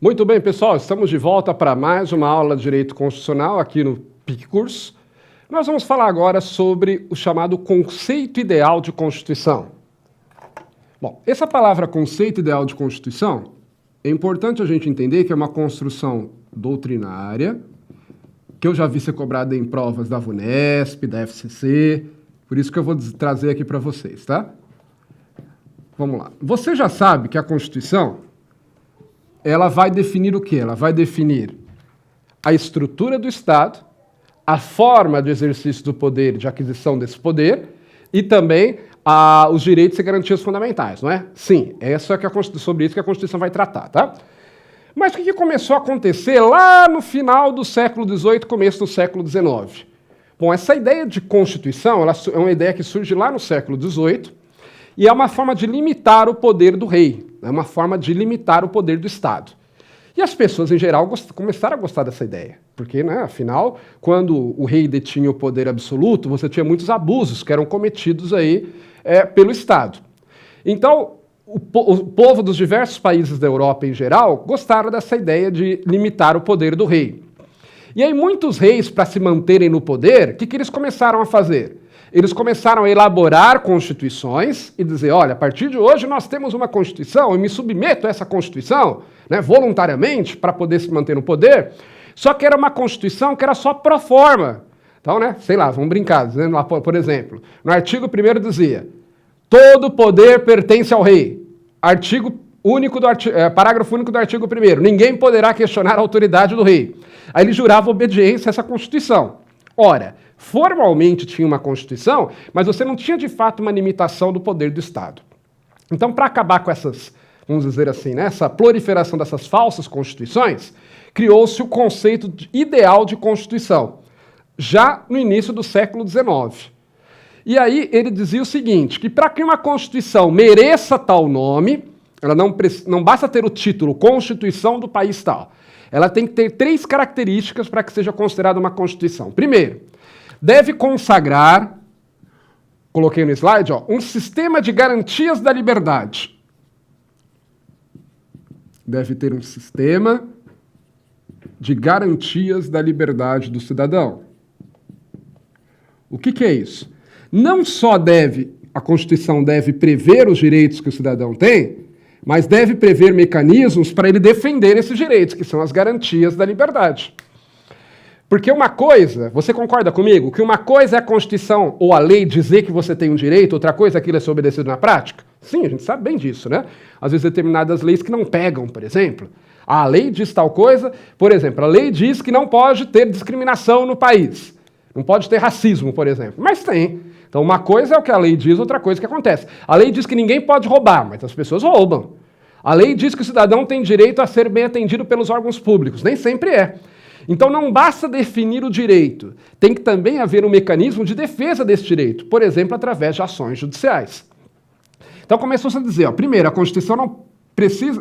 Muito bem, pessoal, estamos de volta para mais uma aula de Direito Constitucional aqui no PIC Curso. Nós vamos falar agora sobre o chamado conceito ideal de Constituição. Bom, essa palavra conceito ideal de Constituição, é importante a gente entender que é uma construção doutrinária, que eu já vi ser cobrada em provas da VUNESP, da FCC, por isso que eu vou trazer aqui para vocês, tá? Vamos lá. Você já sabe que a Constituição, ela vai definir o quê? Ela vai definir a estrutura do Estado, a forma de exercício do poder, de aquisição desse poder, e também os direitos e garantias fundamentais, não é? Sim, sobre isso que a Constituição vai tratar, tá? Mas o que começou a acontecer lá no final do século XVIII, começo do século XIX? Bom, essa ideia de Constituição, ela é uma ideia que surge lá no século XVIII, e é uma forma de limitar o poder do rei, é uma forma de limitar o poder do Estado. E as pessoas, em geral, começaram a gostar dessa ideia, porque, afinal, quando o rei detinha o poder absoluto, você tinha muitos abusos que eram cometidos aí pelo Estado. Então, o povo dos diversos países da Europa, em geral, gostaram dessa ideia de limitar o poder do rei. E aí, muitos reis, para se manterem no poder, o que eles começaram a fazer? Eles começaram a elaborar constituições e dizer, olha, a partir de hoje nós temos uma Constituição, eu me submeto a essa Constituição, voluntariamente, para poder se manter no poder, só que era uma Constituição que era só pro forma. Então, sei lá, vamos brincar, dizendo lá, por exemplo, no artigo 1º dizia, todo poder pertence ao rei. Parágrafo único do artigo 1º, ninguém poderá questionar a autoridade do rei. Aí ele jurava obediência a essa Constituição. Ora, formalmente tinha uma Constituição, mas você não tinha de fato uma limitação do poder do Estado. Então, para acabar com essas, vamos dizer assim, essa proliferação dessas falsas constituições, criou-se o conceito ideal de Constituição, já no início do século XIX. E aí ele dizia o seguinte, que para que uma Constituição mereça tal nome, ela não basta ter o título Constituição do país tal, ela tem que ter 3 características para que seja considerada uma Constituição. Primeiro, deve consagrar, coloquei no slide, um sistema de garantias da liberdade. Deve ter um sistema de garantias da liberdade do cidadão. O que é isso? Não só a Constituição deve prever os direitos que o cidadão tem, mas deve prever mecanismos para ele defender esses direitos, que são as garantias da liberdade. Porque uma coisa, você concorda comigo, que uma coisa é a Constituição ou a lei dizer que você tem um direito, outra coisa é aquilo é ser obedecido na prática? Sim, a gente sabe bem disso, né? Às vezes determinadas leis que não pegam, por exemplo. A lei diz tal coisa, por exemplo, a lei diz que não pode ter discriminação no país. Não pode ter racismo, por exemplo. Mas tem. Então uma coisa é o que a lei diz, outra coisa é o que acontece. A lei diz que ninguém pode roubar, mas as pessoas roubam. A lei diz que o cidadão tem direito a ser bem atendido pelos órgãos públicos. Nem sempre é. Então não basta definir o direito, tem que também haver um mecanismo de defesa desse direito, por exemplo, através de ações judiciais. Então começou-se a dizer, primeiro, a Constituição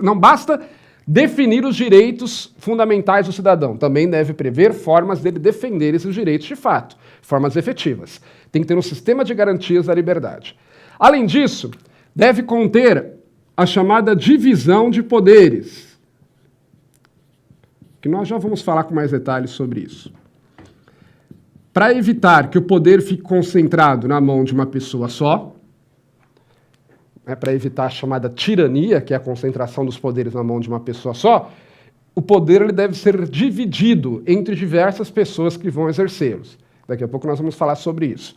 não basta definir os direitos fundamentais do cidadão, também deve prever formas dele defender esses direitos de fato, formas efetivas. Tem que ter um sistema de garantias da liberdade. Além disso, deve conter a chamada divisão de poderes, que nós já vamos falar com mais detalhes sobre isso. Para evitar que o poder fique concentrado na mão de uma pessoa só, para evitar a chamada tirania, que é a concentração dos poderes na mão de uma pessoa só, o poder ele deve ser dividido entre diversas pessoas que vão exercê-los. Daqui a pouco nós vamos falar sobre isso.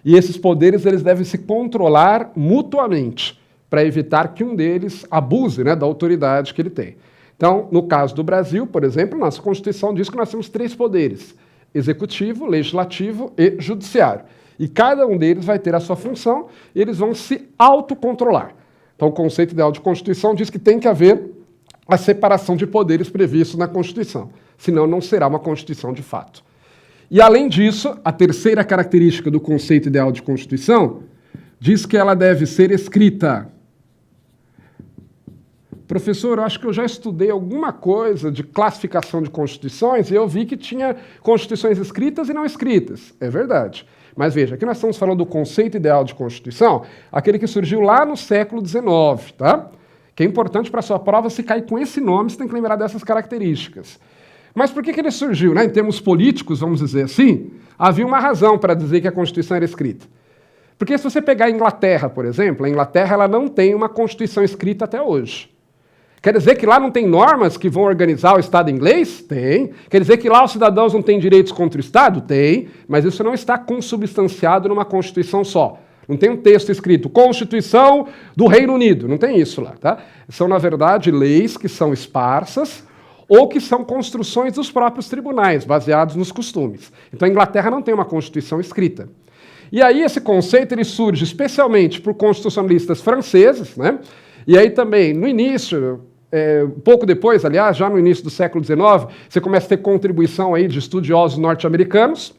E esses poderes eles devem se controlar mutuamente, para evitar que um deles abuse da autoridade que ele tem. Então, no caso do Brasil, por exemplo, nossa Constituição diz que nós temos 3 poderes, executivo, legislativo e judiciário. E cada um deles vai ter a sua função e eles vão se autocontrolar. Então, o conceito ideal de Constituição diz que tem que haver a separação de poderes previstos na Constituição, senão não será uma Constituição de fato. E, além disso, a terceira característica do conceito ideal de Constituição diz que ela deve ser escrita. Professor, eu acho que eu já estudei alguma coisa de classificação de constituições e eu vi que tinha constituições escritas e não escritas. É verdade. Mas veja, aqui nós estamos falando do conceito ideal de Constituição, aquele que surgiu lá no século XIX, tá? que é importante para a sua prova, se cair com esse nome, você tem que lembrar dessas características. Mas por que ele surgiu? Né? Em termos políticos, vamos dizer assim, havia uma razão para dizer que a Constituição era escrita. Porque se você pegar a Inglaterra, por exemplo, a Inglaterra ela não tem uma Constituição escrita até hoje. Quer dizer que lá não tem normas que vão organizar o Estado inglês? Tem. Quer dizer que lá os cidadãos não têm direitos contra o Estado? Tem. Mas isso não está consubstanciado numa Constituição só. Não tem um texto escrito, Constituição do Reino Unido. Não tem isso lá. Tá? São, na verdade, leis que são esparsas ou que são construções dos próprios tribunais, baseados nos costumes. Então, a Inglaterra não tem uma Constituição escrita. E aí esse conceito ele surge especialmente por constitucionalistas franceses, né? E aí também, no início, pouco depois, aliás, já no início do século XIX, você começa a ter contribuição aí de estudiosos norte-americanos,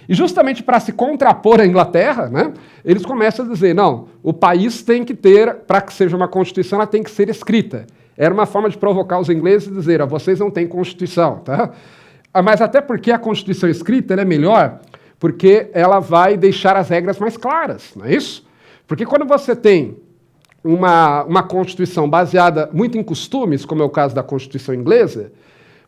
e justamente para se contrapor à Inglaterra, né, eles começam a dizer, não, o país tem que ter, para que seja uma Constituição, ela tem que ser escrita. Era uma forma de provocar os ingleses e dizer, vocês não têm Constituição, tá? Mas até porque a Constituição escrita ela é melhor, porque ela vai deixar as regras mais claras, não é isso? Porque quando você tem uma Constituição baseada muito em costumes, como é o caso da Constituição inglesa,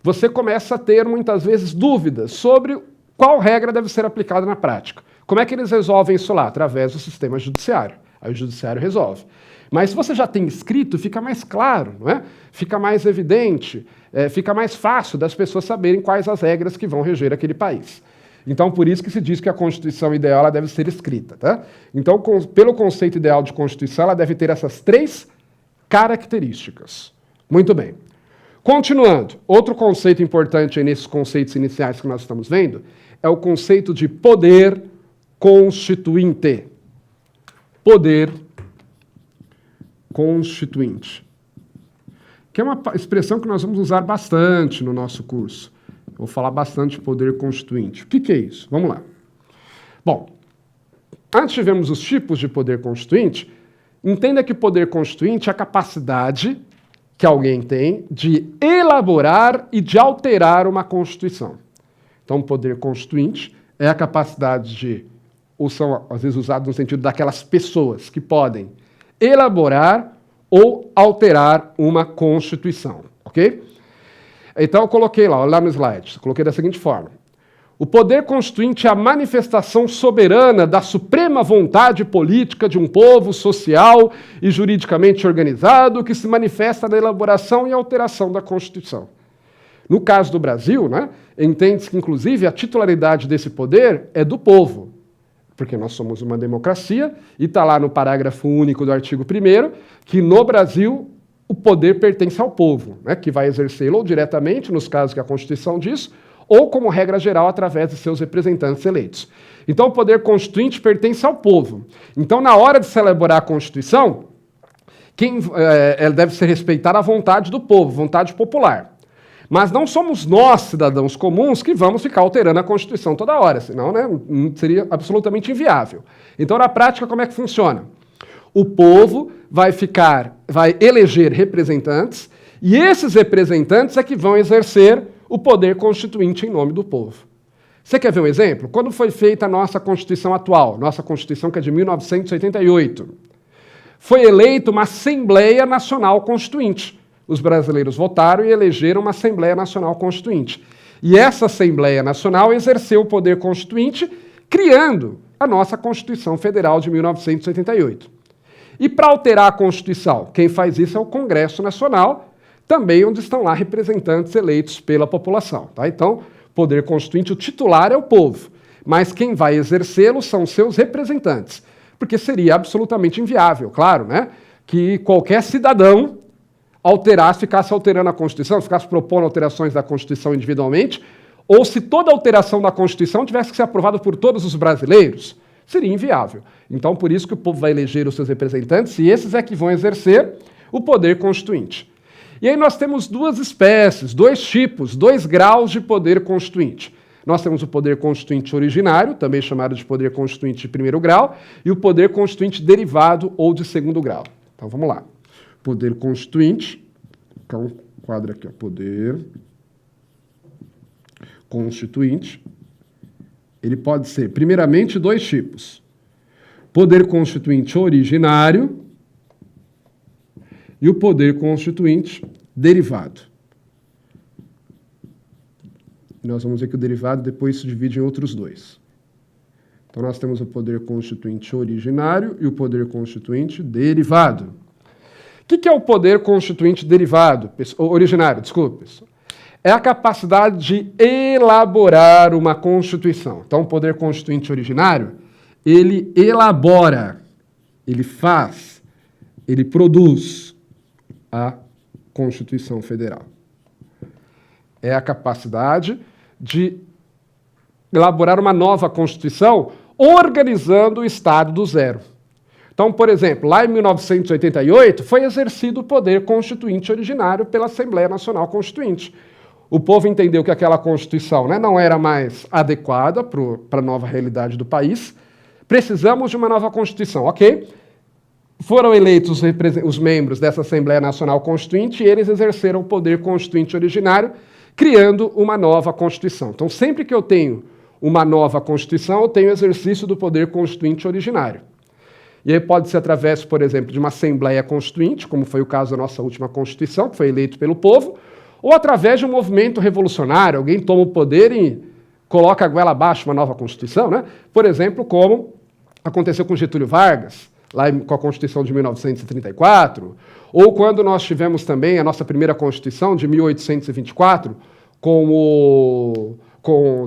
você começa a ter, muitas vezes, dúvidas sobre qual regra deve ser aplicada na prática. Como é que eles resolvem isso lá? Através do sistema judiciário. Aí o judiciário resolve. Mas se você já tem escrito, fica mais claro, não é? Fica mais evidente, fica mais fácil das pessoas saberem quais as regras que vão reger aquele país. Então, por isso que se diz que a Constituição ideal ela deve ser escrita. Tá? Então, pelo conceito ideal de Constituição, ela deve ter essas 3 características. Muito bem. Continuando, outro conceito importante aí nesses conceitos iniciais que nós estamos vendo é o conceito de poder constituinte. Poder constituinte. Que é uma expressão que nós vamos usar bastante no nosso curso. Vou falar bastante de poder constituinte. O que é isso? Vamos lá. Bom, antes de vermos os tipos de poder constituinte, entenda que poder constituinte é a capacidade que alguém tem de elaborar e de alterar uma Constituição. Então, poder constituinte é a capacidade de, ou são às vezes usados no sentido daquelas pessoas que podem elaborar ou alterar uma Constituição, ok? Então, eu coloquei lá no slide, coloquei da seguinte forma. O poder constituinte é a manifestação soberana da suprema vontade política de um povo social e juridicamente organizado que se manifesta na elaboração e alteração da Constituição. No caso do Brasil, né, entende-se que, inclusive, a titularidade desse poder é do povo, porque nós somos uma democracia, e está lá no parágrafo único do artigo 1º, que no Brasil o poder pertence ao povo, né, que vai exercê-lo ou diretamente, nos casos que a Constituição diz, ou, como regra geral, através de seus representantes eleitos. Então, o poder constituinte pertence ao povo. Então, na hora de se elaborar a Constituição, ela deve ser respeitada a vontade do povo, vontade popular. Mas não somos nós, cidadãos comuns, que vamos ficar alterando a Constituição toda hora, senão, né, seria absolutamente inviável. Então, na prática, como é que funciona? O povo vai eleger representantes, e esses representantes é que vão exercer o poder constituinte em nome do povo. Você quer ver um exemplo? Quando foi feita a nossa Constituição atual, nossa Constituição que é de 1988, foi eleita uma Assembleia Nacional Constituinte. Os brasileiros votaram e elegeram uma Assembleia Nacional Constituinte. E essa Assembleia Nacional exerceu o poder constituinte, criando a nossa Constituição Federal de 1988. E para alterar a Constituição, quem faz isso é o Congresso Nacional, também onde estão lá representantes eleitos pela população. Tá? Então, poder constituinte, o titular é o povo, mas quem vai exercê-lo são seus representantes, porque seria absolutamente inviável, claro, né, que qualquer cidadão ficasse alterando a Constituição, ficasse propondo alterações da Constituição individualmente, ou se toda alteração da Constituição tivesse que ser aprovada por todos os brasileiros, seria inviável. Então, por isso que o povo vai eleger os seus representantes, e esses é que vão exercer o poder constituinte. E aí nós temos 2 espécies, 2 tipos, 2 graus de poder constituinte. Nós temos o poder constituinte originário, também chamado de poder constituinte de 1º grau, e o poder constituinte derivado ou de 2º grau. Então, vamos lá. Poder constituinte, então, quadro aqui, ó, poder constituinte, ele pode ser, primeiramente, 2 tipos. Poder constituinte originário e o poder constituinte derivado. Nós vamos ver que o derivado depois se divide em outros dois. Então, nós temos o poder constituinte originário e o poder constituinte derivado. O que é o poder constituinte derivado? Originário, desculpe. É a capacidade de elaborar uma Constituição. Então, o poder constituinte originário, ele elabora, ele faz, ele produz a Constituição Federal. É a capacidade de elaborar uma nova Constituição organizando o Estado do zero. Então, por exemplo, lá em 1988 foi exercido o poder constituinte originário pela Assembleia Nacional Constituinte. O povo entendeu que aquela Constituição, né, não era mais adequada para a nova realidade do país. Precisamos de uma nova Constituição, ok? Foram eleitos os membros dessa Assembleia Nacional Constituinte e eles exerceram o poder constituinte originário, criando uma nova Constituição. Então, sempre que eu tenho uma nova Constituição, eu tenho exercício do poder constituinte originário. E aí pode ser através, por exemplo, de uma Assembleia Constituinte, como foi o caso da nossa última Constituição, que foi eleito pelo povo, ou através de um movimento revolucionário, alguém toma o poder e coloca a goela abaixo uma nova Constituição, né? Por exemplo, como aconteceu com Getúlio Vargas, lá com a Constituição de 1934, ou quando nós tivemos também a nossa primeira Constituição de 1824, com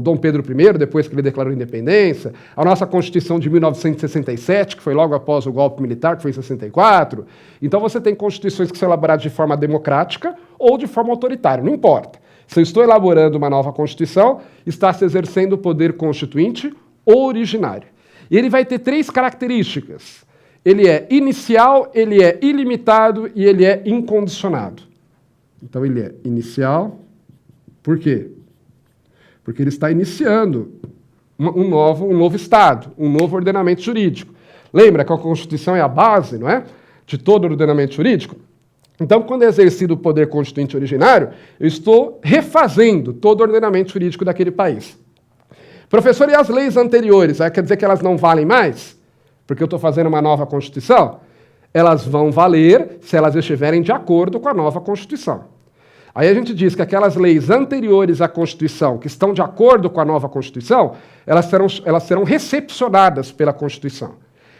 Dom Pedro I, depois que ele declarou a independência, a nossa Constituição de 1967, que foi logo após o golpe militar, que foi em 64. Então você tem constituições que são elaboradas de forma democrática ou de forma autoritária, não importa. Se eu estou elaborando uma nova Constituição, está se exercendo o poder constituinte originário. E ele vai ter três características. Ele é inicial, ele é ilimitado e ele é incondicionado. Então ele é inicial, por quê? Porque ele está iniciando um novo Estado, um novo ordenamento jurídico. Lembra que a Constituição é a base, não é, de todo o ordenamento jurídico? Então, quando é exercido o poder constituinte originário, eu estou refazendo todo o ordenamento jurídico daquele país. Professor, e as leis anteriores? Quer dizer que elas não valem mais? Porque eu estou fazendo uma nova Constituição? Elas vão valer se elas estiverem de acordo com a nova Constituição. Aí a gente diz que aquelas leis anteriores à Constituição, que estão de acordo com a nova Constituição, elas serão recepcionadas pela Constituição.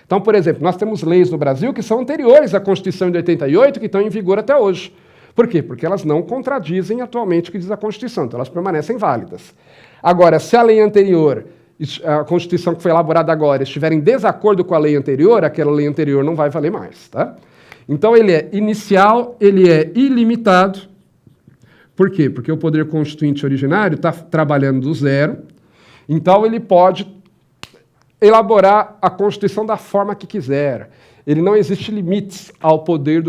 Então, por exemplo, nós temos leis no Brasil que são anteriores à Constituição de 88, que estão em vigor até hoje. Por quê? Porque elas não contradizem atualmente o que diz a Constituição, então elas permanecem válidas. Agora, se a lei anterior, a Constituição que foi elaborada agora, estiver em desacordo com a lei anterior, aquela lei anterior não vai valer mais, tá? Então, ele é inicial, ele é ilimitado. Por quê? Porque o poder constituinte originário está trabalhando do zero, então ele pode elaborar a Constituição da forma que quiser. Ele não existe limites ao poder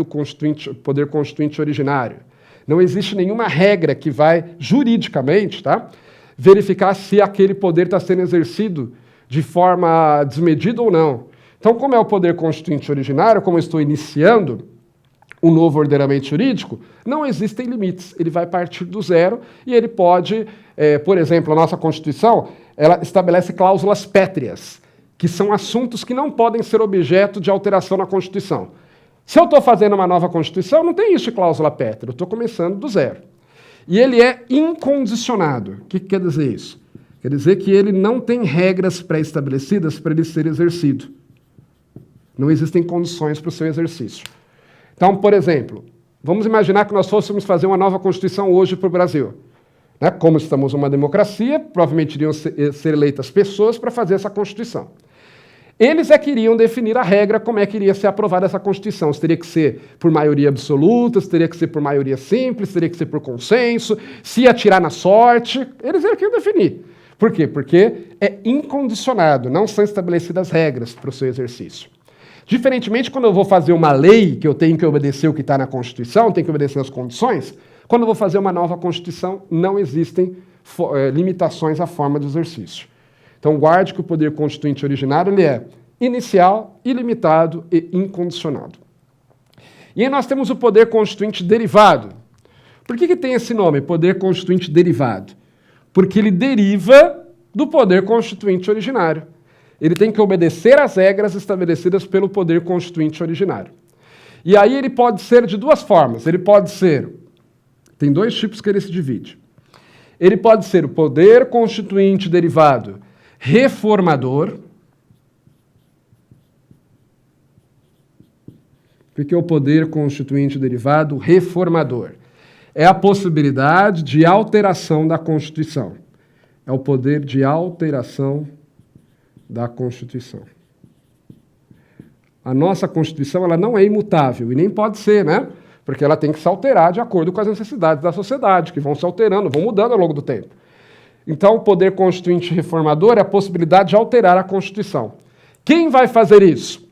constituinte originário. Não existe nenhuma regra que vai, juridicamente, tá, verificar se aquele poder está sendo exercido de forma desmedida ou não. Então, como é o poder constituinte originário, como eu estou iniciando um novo ordenamento jurídico, não existem limites. Ele vai partir do zero e ele pode, por exemplo, a nossa Constituição, ela estabelece cláusulas pétreas, que são assuntos que não podem ser objeto de alteração na Constituição. Se eu estou fazendo uma nova Constituição, não tem isso de cláusula pétrea, eu estou começando do zero. E ele é incondicionado. O que quer dizer isso? Quer dizer que ele não tem regras pré-estabelecidas para ele ser exercido. Não existem condições para o seu exercício. Então, por exemplo, vamos imaginar que nós fôssemos fazer uma nova Constituição hoje para o Brasil. Né? Como estamos numa democracia, provavelmente iriam ser eleitas pessoas para fazer essa Constituição. Eles é que iriam definir a regra como é que iria ser aprovada essa Constituição. Se teria que ser por maioria absoluta, se teria que ser por maioria simples, se teria que ser por consenso, se ia tirar na sorte. Eles é que iam definir. Por quê? Porque é incondicionado, não são estabelecidas regras para o seu exercício. Diferentemente, quando eu vou fazer uma lei, que eu tenho que obedecer o que está na Constituição, tenho que obedecer as condições, quando eu vou fazer uma nova Constituição, não existem limitações à forma de exercício. Então, guarde que o poder constituinte originário ele é inicial, ilimitado e incondicionado. E aí nós temos o poder constituinte derivado. Por que tem esse nome, poder constituinte derivado? Porque ele deriva do poder constituinte originário. Ele tem que obedecer às regras estabelecidas pelo poder constituinte originário. E aí ele pode ser de duas formas. Ele pode ser, tem dois tipos que ele se divide. Ele pode ser o poder constituinte derivado reformador. O que é o poder constituinte derivado reformador? É a possibilidade de alteração da Constituição. É o poder de alteração da Constituição. A nossa Constituição ela não é imutável, e nem pode ser, né? Porque ela tem que se alterar de acordo com as necessidades da sociedade, que vão se alterando, vão mudando ao longo do tempo. Então, o poder constituinte reformador é a possibilidade de alterar a Constituição. Quem vai fazer isso?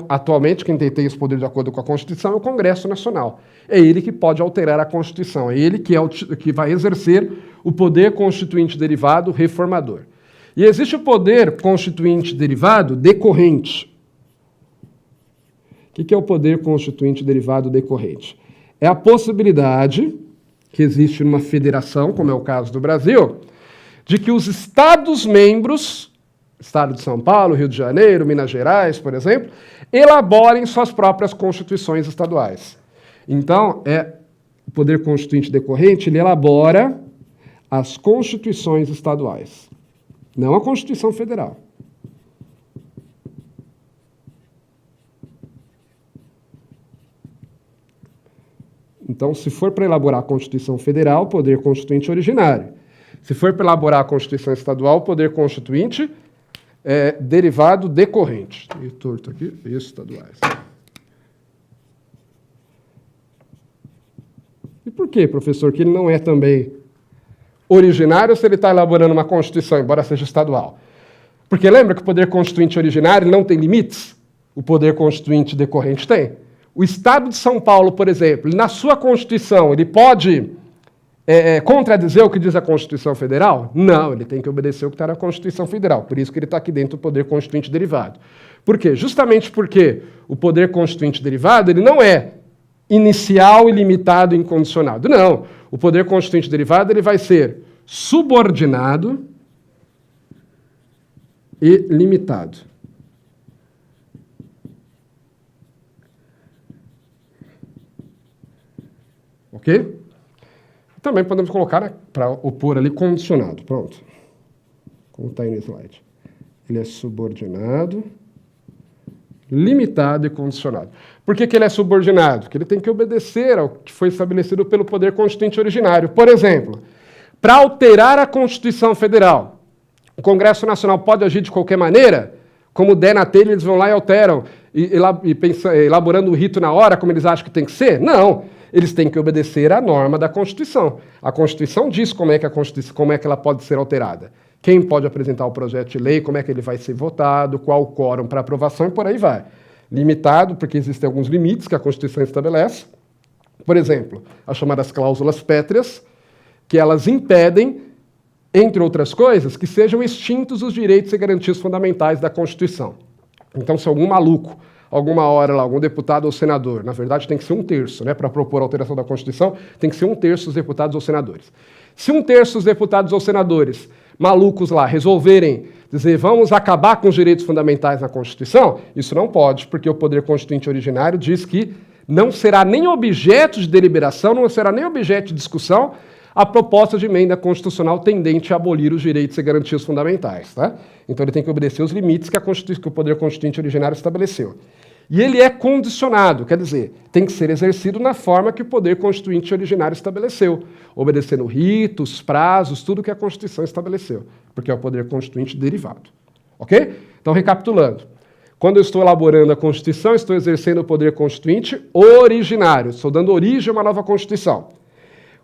Atualmente, quem tem esse poder de acordo com a Constituição é o Congresso Nacional. É ele que pode alterar a Constituição, é ele que vai exercer o poder constituinte derivado reformador. E existe o poder constituinte derivado decorrente. O que é o poder constituinte derivado decorrente? É a possibilidade, que existe numa federação, como é o caso do Brasil, de que os Estados-membros, Estado de São Paulo, Rio de Janeiro, Minas Gerais, por exemplo, elaborem suas próprias constituições estaduais. Então, o poder constituinte decorrente, ele elabora as constituições estaduais, não a Constituição Federal. Então, se for para elaborar a Constituição Federal, poder constituinte originário. Se for para elaborar a Constituição Estadual, poder constituinte derivado decorrente. Meio torto aqui, estaduais. E por que, professor, que ele não é também originário se ele está elaborando uma Constituição, embora seja estadual? Porque lembra que o poder constituinte originário não tem limites? O poder constituinte decorrente tem. O Estado de São Paulo, por exemplo, na sua Constituição, ele pode contradizer o que diz a Constituição Federal? Não, ele tem que obedecer o que está na Constituição Federal. Por isso que ele está aqui dentro do poder constituinte derivado. Por quê? Justamente porque o poder constituinte derivado ele não é inicial, ilimitado e incondicionado. Não. O poder constituinte derivado ele vai ser subordinado e limitado. Ok? Também podemos colocar, né, para opor ali, condicionado. Pronto. Como está aí no slide. Ele é subordinado, limitado e condicionado. Por que ele é subordinado? Porque ele tem que obedecer ao que foi estabelecido pelo poder constituinte originário. Por exemplo, para alterar a Constituição Federal, o Congresso Nacional pode agir de qualquer maneira? Como der na telha, eles vão lá e alteram, elaborando o rito na hora, como eles acham que tem que ser? Não. Eles têm que obedecer à norma da Constituição. A Constituição diz como é que ela pode ser alterada. Quem pode apresentar o projeto de lei, como é que ele vai ser votado, qual o quórum para aprovação e por aí vai. Limitado, porque existem alguns limites que a Constituição estabelece. Por exemplo, as chamadas cláusulas pétreas, que elas impedem, entre outras coisas, que sejam extintos os direitos e garantias fundamentais da Constituição. Então, se algum maluco, alguma hora lá, algum deputado ou senador, na verdade tem que ser 1/3, né, para propor a alteração da Constituição, tem que ser 1/3 dos deputados ou senadores. Se 1/3 dos deputados ou senadores, malucos lá, resolverem dizer vamos acabar com os direitos fundamentais na Constituição, isso não pode, porque o poder constituinte originário diz que não será nem objeto de deliberação, não será nem objeto de discussão a proposta de emenda constitucional tendente a abolir os direitos e garantias fundamentais. Tá? Então ele tem que obedecer os limites que o poder constituinte originário estabeleceu. E ele é condicionado, quer dizer, tem que ser exercido na forma que o poder constituinte originário estabeleceu, obedecendo ritos, prazos, tudo que a Constituição estabeleceu, porque é o poder constituinte derivado. Ok? Então, recapitulando. Quando eu estou elaborando a Constituição, estou exercendo o poder constituinte originário, estou dando origem a uma nova Constituição.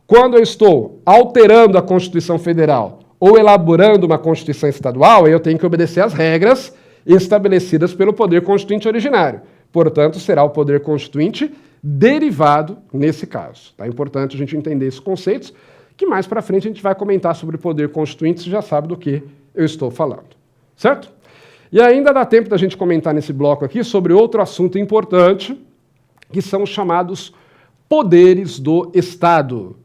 Quando eu estou alterando a Constituição Federal ou elaborando uma Constituição Estadual, eu tenho que obedecer às regras estabelecidas pelo poder constituinte originário. Portanto, será o poder constituinte derivado nesse caso. É importante a gente entender esses conceitos, que mais para frente a gente vai comentar sobre o poder constituinte, você já sabe do que eu estou falando. Certo? E ainda dá tempo da gente comentar nesse bloco aqui sobre outro assunto importante, que são os chamados poderes do Estado.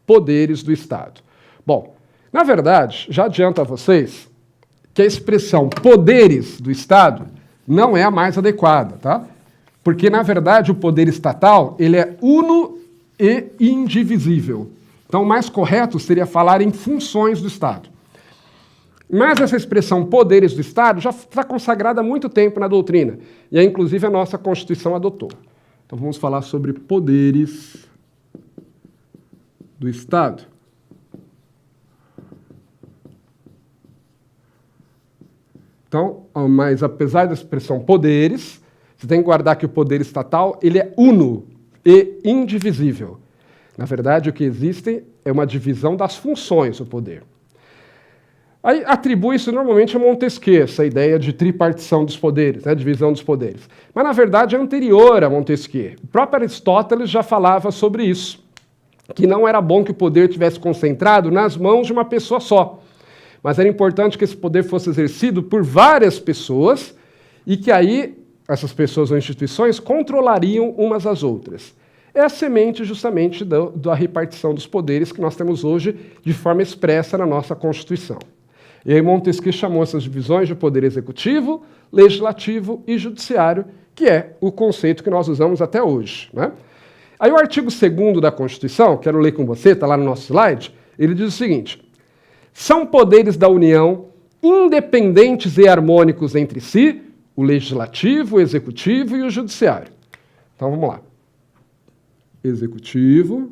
Poderes do Estado. Bom, na verdade, já adianto a vocês que a expressão poderes do Estado não é a mais adequada, tá? Porque, na verdade, o poder estatal ele é uno e indivisível. Então, o mais correto seria falar em funções do Estado. Mas essa expressão poderes do Estado já está consagrada há muito tempo na doutrina, e aí, inclusive, a nossa Constituição adotou. Então, vamos falar sobre poderes do Estado. Então, mas apesar da expressão poderes, você tem que guardar que o poder estatal ele é uno e indivisível. Na verdade, o que existe é uma divisão das funções do poder. Aí atribui-se normalmente a Montesquieu, essa ideia de tripartição dos poderes, né, divisão dos poderes. Mas, na verdade, é anterior a Montesquieu. O próprio Aristóteles já falava sobre isso, que não era bom que o poder tivesse concentrado nas mãos de uma pessoa só. Mas era importante que esse poder fosse exercido por várias pessoas e que aí essas pessoas ou instituições controlariam umas às outras. É a semente justamente da repartição dos poderes que nós temos hoje de forma expressa na nossa Constituição. E aí Montesquieu chamou essas divisões de poder executivo, legislativo e judiciário, que é o conceito que nós usamos até hoje, né? Aí o artigo 2º da Constituição, quero ler com você, está lá no nosso slide, ele diz o seguinte: são poderes da União independentes e harmônicos entre si, o legislativo, o executivo e o judiciário. Então vamos lá. Executivo,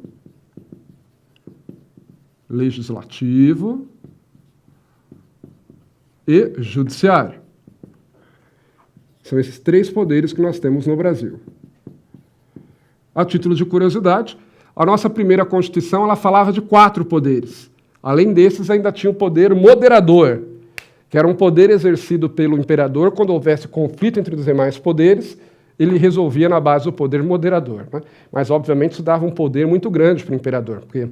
legislativo e judiciário. São esses 3 poderes que nós temos no Brasil. A título de curiosidade, a nossa primeira Constituição ela falava de 4 poderes. Além desses, ainda tinha o poder moderador, que era um poder exercido pelo imperador quando houvesse conflito entre os demais poderes, ele resolvia na base do poder moderador, né? Mas, obviamente, isso dava um poder muito grande para o imperador, porque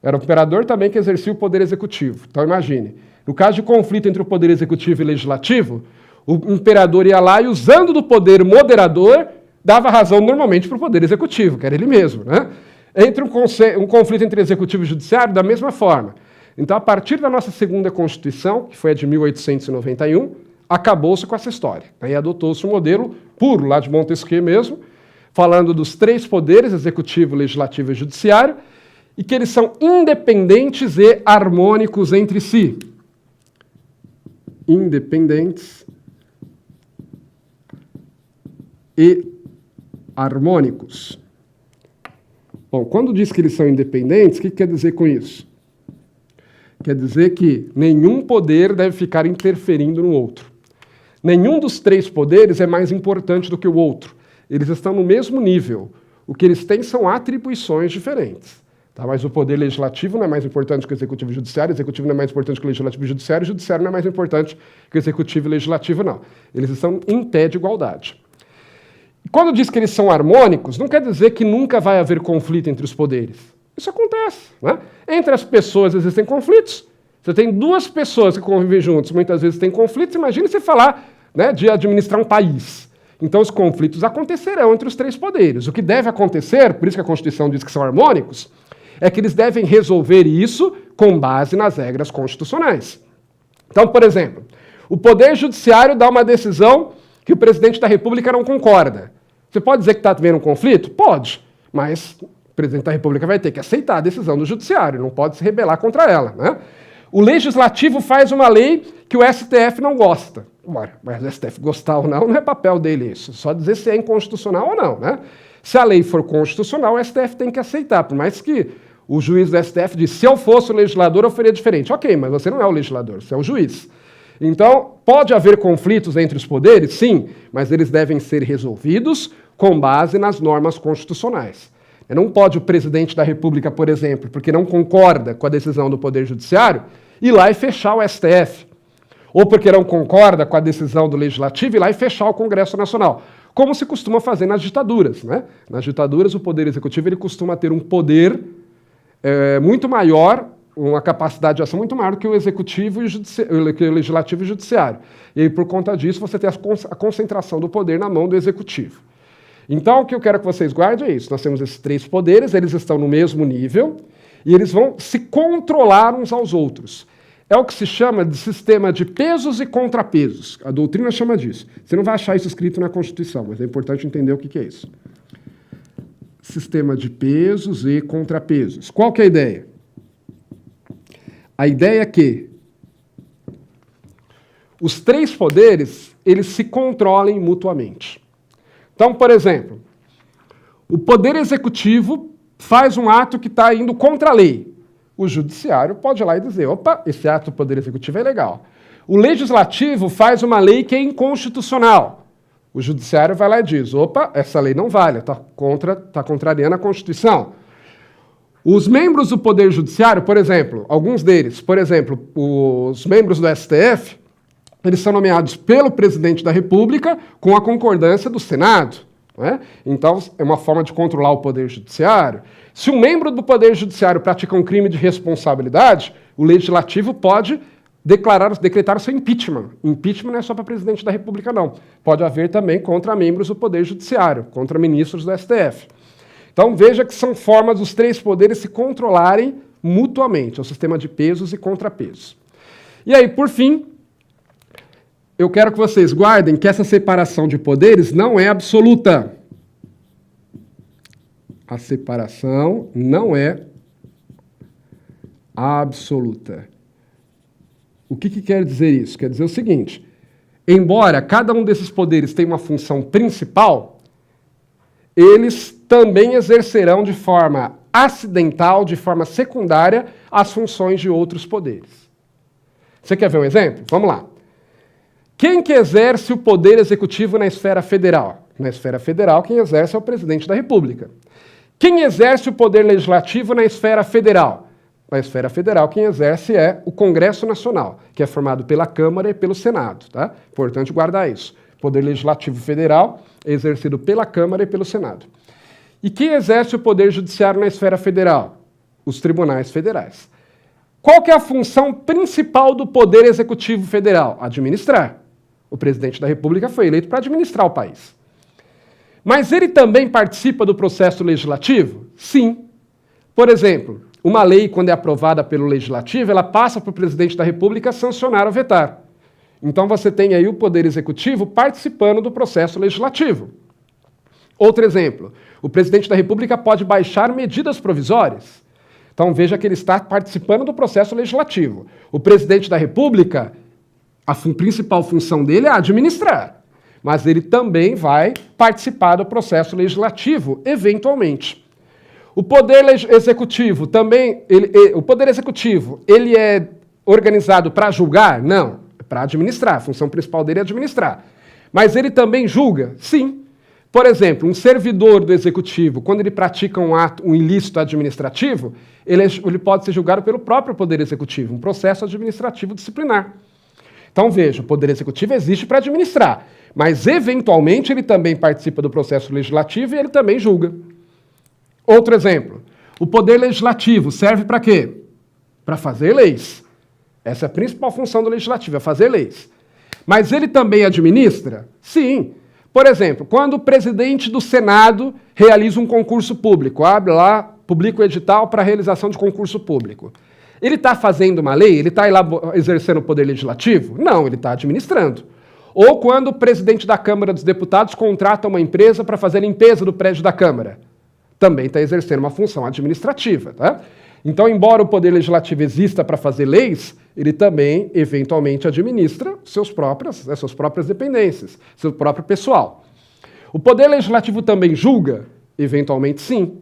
era o imperador também que exercia o poder executivo. Então, imagine, no caso de conflito entre o poder executivo e legislativo, o imperador ia lá e, usando do poder moderador, dava razão normalmente para o poder executivo, que era ele mesmo, né? Entre um conflito entre executivo e judiciário, da mesma forma. Então, a partir da nossa segunda Constituição, que foi a de 1891, acabou-se com essa história. Aí adotou-se um modelo puro, lá de Montesquieu mesmo, falando dos 3 poderes, executivo, legislativo e judiciário, e que eles são independentes e harmônicos entre si. Independentes e harmônicos. Bom, quando diz que eles são independentes, o que quer dizer com isso? Quer dizer que nenhum poder deve ficar interferindo no outro. Nenhum dos 3 poderes é mais importante do que o outro. Eles estão no mesmo nível. O que eles têm são atribuições diferentes. Tá? Mas o poder legislativo não é mais importante que o executivo e o executivo não é mais importante que o legislativo e o judiciário não é mais importante que o executivo e o legislativo, não. Eles estão em pé de igualdade. Quando diz que eles são harmônicos, não quer dizer que nunca vai haver conflito entre os poderes. Isso acontece, né? Entre as pessoas existem conflitos. Você tem 2 pessoas que convivem juntos, muitas vezes tem conflitos. Imagine você falar, né, de administrar um país. Então, os conflitos acontecerão entre os 3 poderes. O que deve acontecer, por isso que a Constituição diz que são harmônicos, é que eles devem resolver isso com base nas regras constitucionais. Então, por exemplo, o Poder Judiciário dá uma decisão que o presidente da República não concorda. Você pode dizer que está havendo um conflito? Pode, mas o presidente da República vai ter que aceitar a decisão do Judiciário, não pode se rebelar contra ela, né? O Legislativo faz uma lei que o STF não gosta. Ora, mas o STF gostar ou não é papel dele isso, só dizer se é inconstitucional ou não, né? Se a lei for constitucional, o STF tem que aceitar, por mais que o juiz do STF diz, se eu fosse o legislador, eu faria diferente. Ok, mas você não é o legislador, você é o juiz. Então, pode haver conflitos entre os poderes? Sim, mas eles devem ser resolvidos com base nas normas constitucionais. Não pode o presidente da República, por exemplo, porque não concorda com a decisão do Poder Judiciário, ir lá e fechar o STF. Ou porque não concorda com a decisão do Legislativo, ir lá e fechar o Congresso Nacional. Como se costuma fazer nas ditaduras, né? Nas ditaduras, o Poder Executivo ele costuma ter um poder muito maior, uma capacidade de ação muito maior do que o Executivo e o Legislativo e o Judiciário. E aí, por conta disso, você tem a concentração do poder na mão do Executivo. Então, o que eu quero que vocês guardem é isso. Nós temos esses 3 poderes, eles estão no mesmo nível e eles vão se controlar uns aos outros. é o que se chama de sistema de pesos e contrapesos. A doutrina chama disso. Você não vai achar isso escrito na Constituição, mas é importante entender o que é isso. Sistema de pesos e contrapesos. Qual que é a ideia? A ideia é que os três poderes, eles se controlem mutuamente. Então, por exemplo, o poder executivo faz um ato que está indo contra a lei. O judiciário pode ir lá e dizer, opa, esse ato do poder executivo é legal. O legislativo faz uma lei que é inconstitucional. O judiciário vai lá e diz, opa, essa lei não vale, está contrariando a Constituição. Os membros do Poder Judiciário, por exemplo, alguns deles, por exemplo, os membros do STF, eles são nomeados pelo presidente da República com a concordância do Senado. Não é? Então, é uma forma de controlar o Poder Judiciário. Se um membro do Poder Judiciário pratica um crime de responsabilidade, o Legislativo pode decretar o seu impeachment. Impeachment não é só para presidente da República, não. Pode haver também contra membros do Poder Judiciário, contra ministros do STF. Então, veja que são formas dos três poderes se controlarem mutuamente. É o sistema de pesos e contrapesos. E aí, por fim, eu quero que vocês guardem que essa separação de poderes não é absoluta. A separação não é absoluta. O que quer dizer isso? Quer dizer o seguinte, embora cada um desses poderes tenha uma função principal, eles também exercerão de forma acidental, de forma secundária, as funções de outros poderes. Você quer ver um exemplo? Vamos lá. Quem que exerce o poder executivo na esfera federal? Na esfera federal, quem exerce é o presidente da República. Quem exerce o poder legislativo na esfera federal? Na esfera federal, quem exerce é o Congresso Nacional, que é formado pela Câmara e pelo Senado. Tá? Importante guardar isso. O poder legislativo federal é exercido pela Câmara e pelo Senado. E quem exerce o poder judiciário na esfera federal? Os tribunais federais. Qual que é a função principal do poder executivo federal? Administrar. O presidente da República foi eleito para administrar o país. Mas ele também participa do processo legislativo? Sim. Por exemplo, uma lei, quando é aprovada pelo Legislativo, ela passa para o presidente da República sancionar ou vetar. Então você tem aí o Poder Executivo participando do processo legislativo. Outro exemplo, o presidente da República pode baixar medidas provisórias. Então veja que ele está participando do processo legislativo. O presidente da República, a principal função dele é administrar, mas ele também vai participar do processo legislativo, eventualmente. O Poder Executivo também, o Poder Executivo, ele é organizado para julgar? Não, é para administrar, a função principal dele é administrar. Mas ele também julga? Sim. Por exemplo, um servidor do Executivo, quando ele pratica um ilícito administrativo, ele pode ser julgado pelo próprio Poder Executivo, um processo administrativo disciplinar. Então, veja, o Poder Executivo existe para administrar, mas, eventualmente, ele também participa do processo legislativo e ele também julga. Outro exemplo, o Poder Legislativo serve para quê? Para fazer leis. Essa é a principal função do Legislativo, é fazer leis. Mas ele também administra? Sim. Por exemplo, quando o presidente do Senado realiza um concurso público, abre lá, publica o edital para a realização de concurso público. Ele está fazendo uma lei? Ele está exercendo o poder legislativo? Não, ele está administrando. Ou quando o presidente da Câmara dos Deputados contrata uma empresa para fazer limpeza do prédio da Câmara. Também está exercendo uma função administrativa. Tá? Então, embora o poder legislativo exista para fazer leis, ele também, eventualmente, administra suas próprias dependências, seu próprio pessoal. O poder legislativo também julga? Eventualmente, sim.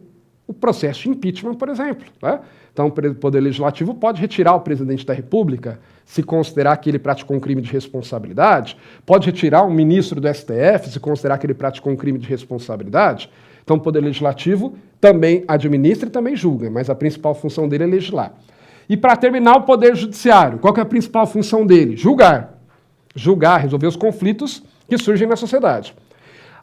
O processo de impeachment, por exemplo. Tá? Então, o poder legislativo pode retirar o presidente da República se considerar que ele praticou um crime de responsabilidade, pode retirar um ministro do STF se considerar que ele praticou um crime de responsabilidade. Então, o Poder Legislativo também administra e também julga, mas a principal função dele é legislar. E, para terminar, o Poder Judiciário. Qual que é a principal função dele? Julgar. Julgar, resolver os conflitos que surgem na sociedade.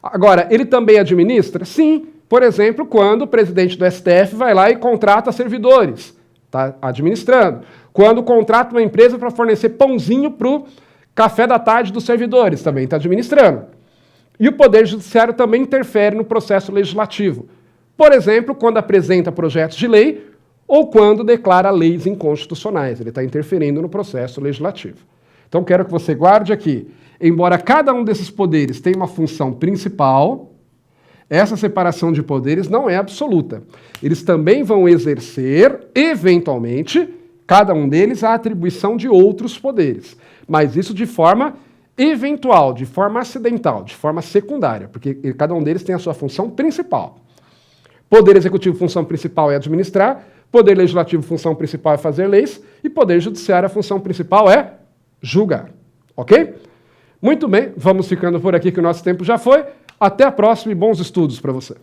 Agora, ele também administra? Sim. Por exemplo, quando o presidente do STF vai lá e contrata servidores. Está administrando. Quando contrata uma empresa para fornecer pãozinho para o café da tarde dos servidores, também está administrando. E o Poder Judiciário também interfere no processo legislativo. Por exemplo, quando apresenta projetos de lei ou quando declara leis inconstitucionais. Ele está interferindo no processo legislativo. Então, quero que você guarde aqui. Embora cada um desses poderes tenha uma função principal, essa separação de poderes não é absoluta. Eles também vão exercer, eventualmente, cada um deles, a atribuição de outros poderes. Mas isso de forma eventual, de forma acidental, de forma secundária, porque cada um deles tem a sua função principal. Poder executivo, função principal é administrar, poder legislativo, função principal é fazer leis, e poder judiciário, a função principal é julgar. Ok? Muito bem, vamos ficando por aqui que o nosso tempo já foi. Até a próxima e bons estudos para você.